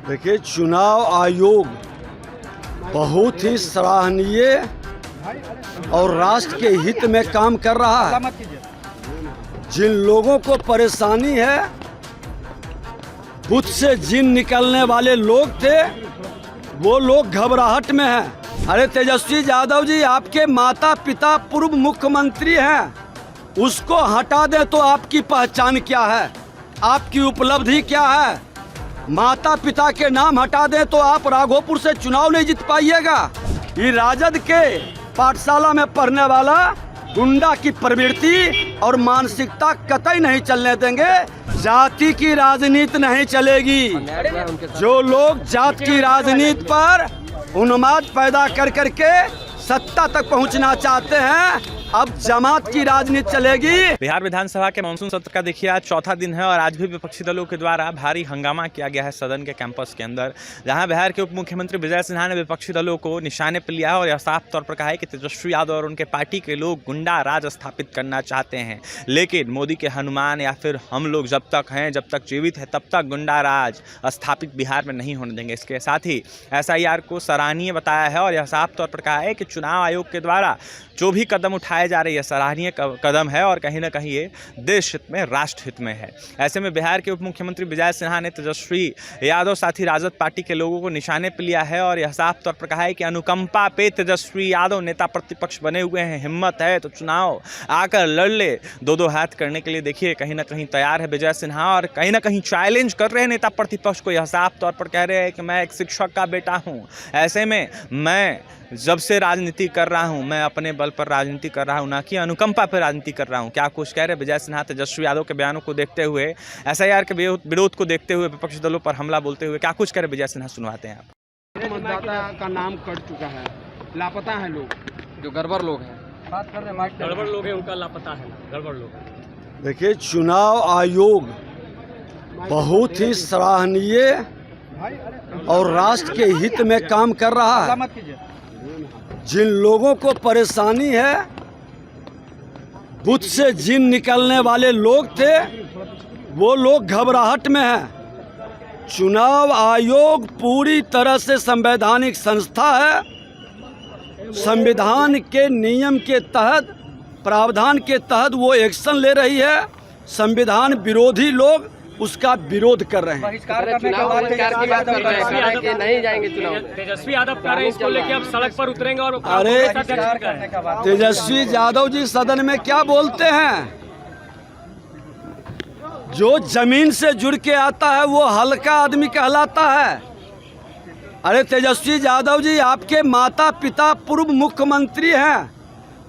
देखिए, चुनाव आयोग बहुत ही सराहनीय और राष्ट्र के हित में काम कर रहा है। जिन लोगों को परेशानी है, बूथ से जिन निकलने वाले लोग थे, वो लोग घबराहट में हैं। अरे तेजस्वी यादव जी, आपके माता पिता पूर्व मुख्यमंत्री हैं, उसको हटा दें तो आपकी पहचान क्या है, आपकी उपलब्धि क्या है? माता पिता के नाम हटा दें तो आप राघोपुर से चुनाव नहीं जीत पाइएगा। ये राजद के पाठशाला में पढ़ने वाला गुंडा की प्रवृत्ति और मानसिकता कतई नहीं चलने देंगे। जाति की राजनीति नहीं चलेगी। जो लोग जात की राजनीति पर उन्माद पैदा कर करके सत्ता तक पहुंचना चाहते हैं, अब जमात की राजनीति चलेगी। बिहार विधानसभा के मानसून सत्र का देखिए आज चौथा दिन है और आज भी विपक्षी दलों के द्वारा भारी हंगामा किया गया है सदन के कैंपस के अंदर, जहां बिहार के उप मुख्यमंत्री विजय सिन्हा ने विपक्षी दलों को निशाने पर लिया और यह साफ तौर पर कहा है कि तेजस्वी यादव और उनके पार्टी के लोग गुंडा राज स्थापित करना चाहते हैं, लेकिन मोदी के हनुमान या फिर हम लोग जब तक हैं, जब तक जीवित है, तब तक गुंडा राज स्थापित बिहार में नहीं होने देंगे। इसके साथ ही SIR को सराहनीय बताया है और यह साफ तौर पर कहा है कि चुनाव आयोग के द्वारा जो भी कदम उठाए जा रहे हैं सराहनीय कदम है और कहीं ना कहीं ये देश हित में, राष्ट्र हित में है। ऐसे में बिहार के उप मुख्यमंत्री विजय सिन्हा ने तेजस्वी यादव साथी राजद पार्टी के लोगों को निशाने पर लिया है और यह साफ तौर पर कहा है कि अनुकंपा पे तेजस्वी यादव नेता प्रतिपक्ष बने हुए हैं, हिम्मत है तो चुनाव आकर लड़ ले। दो हाथ करने के लिए देखिए कहीं ना कहीं तैयार है विजय सिन्हा और कहीं ना कहीं चैलेंज कर रहे हैं नेता प्रतिपक्ष को। यह साफ तौर पर कह रहे हैं कि मैं एक शिक्षक का बेटा हूँ, ऐसे में मैं जब से राजनीति कर रहा हूं, मैं अपने बल पर राजनीति कर रहा हूं, ना कि अनुकंपा पर राजनीति कर रहा हूं। क्या कुछ कह रहे विजय सिन्हा तेजस्वी यादव के बयानों को देखते हुए, SIR के विरोध को देखते हुए, विपक्षी दलों पर हमला बोलते हुए क्या कुछ कह रहे विजय सिन्हा, सुनवाते हैं आप। मतदाता का नाम कट चुका है, लापता है लोग, जो गड़बड़ लोग हैं, बात कर रहे हैं, गड़बड़ लोग हैं, उनका लापता है, गड़बड़ लोग। देखिए, चुनाव आयोग बहुत ही सराहनीय और राष्ट्र के हित में काम कर रहा है। जिन लोगों को परेशानी है, बूथ से जिन निकलने वाले लोग थे, वो लोग घबराहट में हैं। चुनाव आयोग पूरी तरह से संवैधानिक संस्था है। संविधान के नियम के तहत, प्रावधान के तहत वो एक्शन ले रही है। संविधान विरोधी लोग उसका विरोध कर रहे हैं। नहीं जाएंगे चुनाव। तेजस्वी यादव कह रहे हैं इसको लेके अब सड़क पर उतरेंगे और अरे तेजस्वी यादव जी सदन में क्या बोलते हैं? जो जमीन से जुड़ के आता है वो हल्का आदमी कहलाता है। अरे तेजस्वी यादव जी, आपके माता पिता पूर्व मुख्यमंत्री हैं,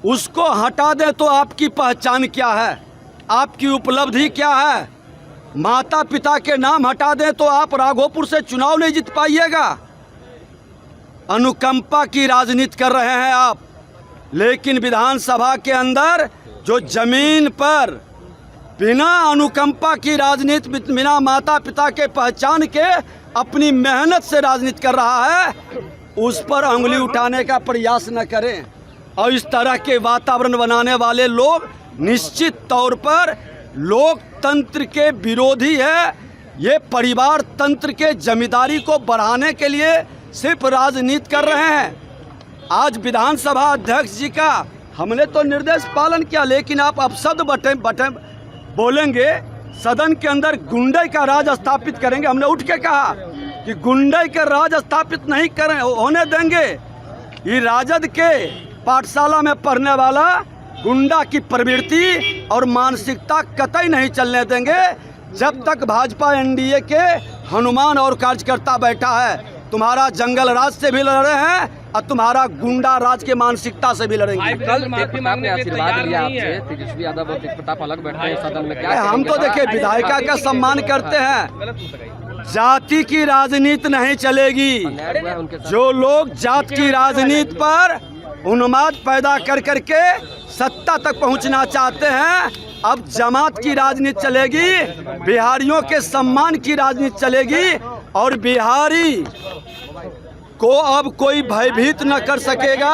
उसको हटा दें तो आपकी पहचान क्या है, आपकी उपलब्धि क्या है? माता पिता के नाम हटा दें तो आप राघोपुर से चुनाव नहीं जीत पाइएगा। अनुकंपा की राजनीति कर रहे हैं आप, लेकिन विधानसभा के अंदर जो जमीन पर बिना अनुकंपा की राजनीति, बिना माता पिता के पहचान के अपनी मेहनत से राजनीति कर रहा है, उस पर उंगली उठाने का प्रयास न करें। और इस तरह के वातावरण बनाने वाले लोग निश्चित तौर पर लोकतंत्र के विरोधी है। ये परिवार तंत्र के जमींदारी को बढ़ाने के लिए सिर्फ राजनीति कर रहे हैं। आज विधानसभा अध्यक्ष जी का हमने तो निर्देश पालन किया, लेकिन आप अपशब्द बटे बोलेंगे, सदन के अंदर गुंडे का राज स्थापित करेंगे। हमने उठ के कहा कि गुंडे का राज स्थापित नहीं करें होने देंगे। ये राजद के पाठशाला में पढ़ने वाला गुंडा की प्रवृत्ति और मानसिकता कतई नहीं चलने देंगे। जब तक भाजपा NDA के हनुमान और कार्यकर्ता बैठा है, तुम्हारा जंगल राज से भी लड़ रहे हैं और तुम्हारा गुंडा राज के मानसिकता से भी लड़ेंगे। कल प्रताप ने आशीर्वाद लिया आपसे, तेजस्वी यादव और प्रताप अलग बैठे हैं सदन में, क्या हम तो देखिए विधायिका का सम्मान करते हैं। जाति की राजनीति नहीं चलेगी। जो लोग जात की राजनीति पर उन्माद पैदा कर करके सत्ता तक पहुंचना चाहते हैं, अब जमात की राजनीति चलेगी, बिहारियों के सम्मान की राजनीति चलेगी और बिहारी को अब कोई भयभीत न कर सकेगा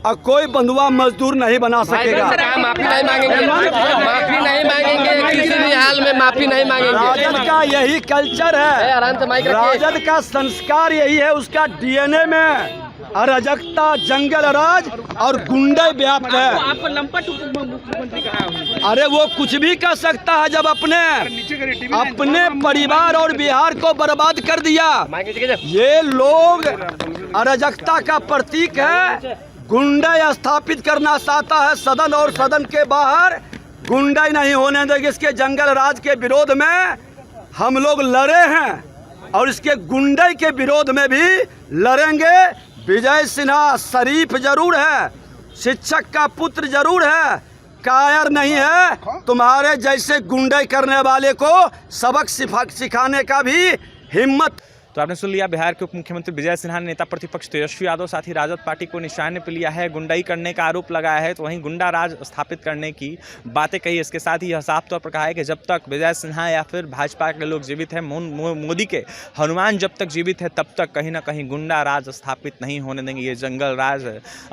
और कोई बंधुआ मजदूर नहीं बना सकेगा। माफी नहीं मांगेंगे, माफी नहीं मांगेंगे, किसी भी हाल में माफी नहीं मांगेंगे। राजद का यही कल्चर है, आराम से माइक रखिए। राजद का संस्कार यही है, उसका डीएनए में अराजकता, जंगल राज और गुंडे व्याप्त है। आपको लंपट मुख्यमंत्री कहा है। अरे वो कुछ भी कर सकता है जब अपने परिवार और बिहार को बर्बाद कर दिया। ये लोग अराजकता का प्रतीक है, गुंडे स्थापित करना चाहता है सदन और सदन के बाहर। गुंडे नहीं होने देंगे, इसके जंगल राज के विरोध में हम लोग लड़े हैं और इसके गुंडे के विरोध में भी लड़ेंगे। विजय सिन्हा शरीफ जरूर है, शिक्षक का पुत्र जरूर है, कायर नहीं है। तुम्हारे जैसे गुंडे करने वाले को सबक सिखाने का भी हिम्मत। तो आपने सुन लिया, बिहार के उप मुख्यमंत्री विजय सिन्हा ने नेता प्रतिपक्ष तेजस्वी यादव साथ ही राजद पार्टी को निशाने पर लिया है, गुंडाई करने का आरोप लगाया है। तो वहीं गुंडा राज स्थापित करने की बातें कही। इसके साथ ही यह साफ तौर पर कहा है कि जब तक विजय सिन्हा या फिर भाजपा के लोग जीवित हैं, मोदी के हनुमान जब तक जीवित है, तब तक कहीं ना कहीं गुंडा राज स्थापित नहीं होने देंगे। ये जंगल राज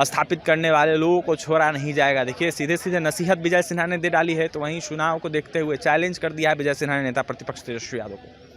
स्थापित करने वाले लोगों को छोड़ा नहीं जाएगा। देखिए, सीधे सीधे नसीहत विजय सिन्हा ने दे डाली है। तो वहीं चुनाव को देखते हुए चैलेंज कर दिया है विजय सिन्हा ने नेता प्रतिपक्ष तेजस्वी यादव को।